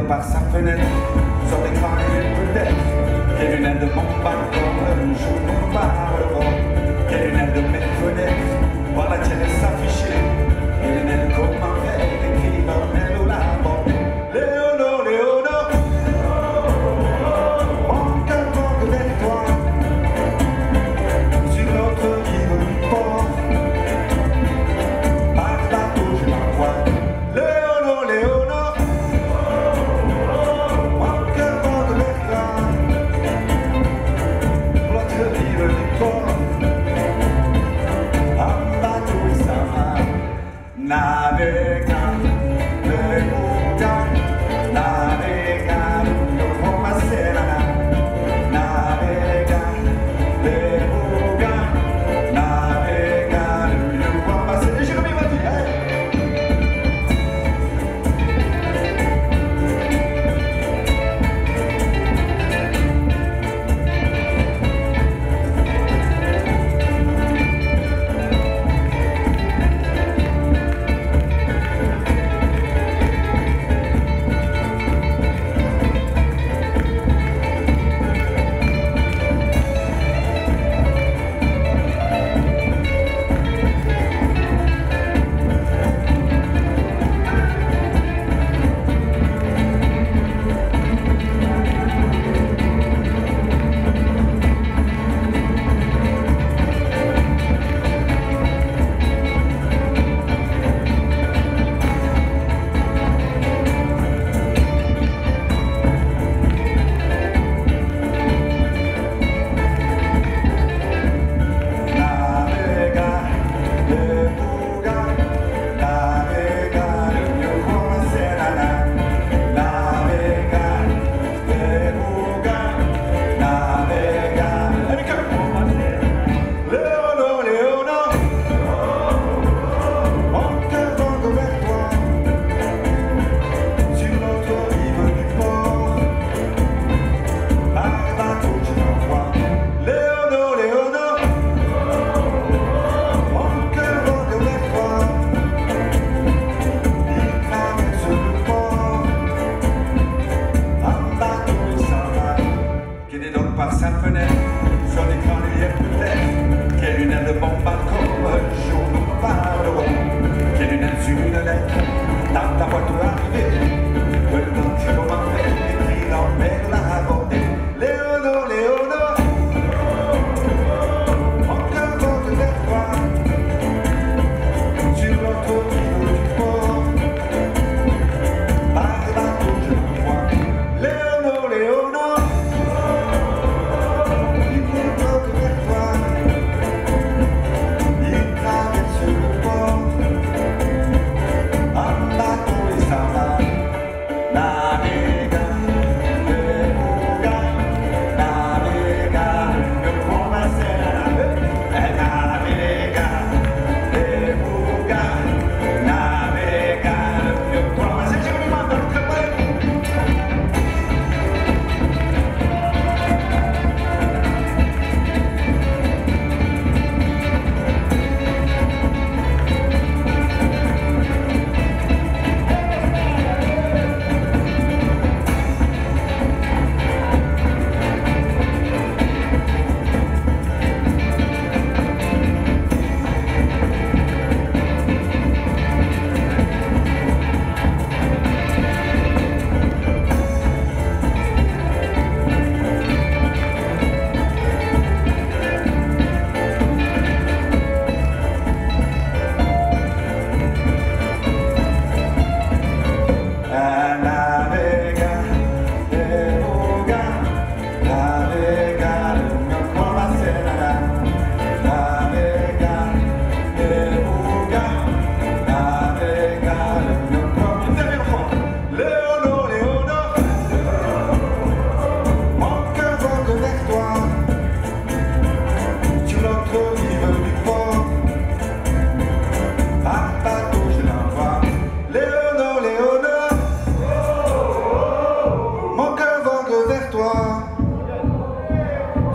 donc par sa fenêtre, sur l'écran et peut-être quelle lunette de mon balcon, le jour par le vent, quelle lunette de mes fenêtres, voir la tienne s'afficher, quelle lunette comme un fait, écrit dans elle ou là-bas. Léono, Léono, mon cœur porte vers toi, sur l'autre rive du port, par bateau je l'envoie. Léono, Léono, mon cœur porte vers toi, l'autre rive du port, un bateau et sa main, navegando, par sa fenêtre, sur l'écran lumière peut-être, quelle lunette de bon balcon, le jour nous parlerons, quelle lunette sur une lettre, dans ta boîte arrivée, que le temps tu comment faire, écrit dans mes la raconter. Léono, Léono, mon cœur porte vers toi, sur l'autre rive du port, par bateau je l'envoie. Léono, Léono,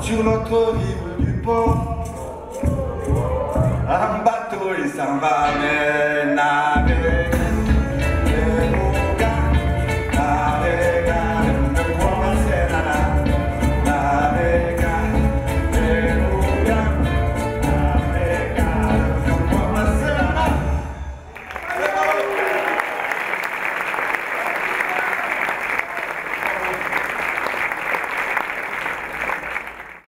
sur l'autre rive du port, un bateau il s'en va, mais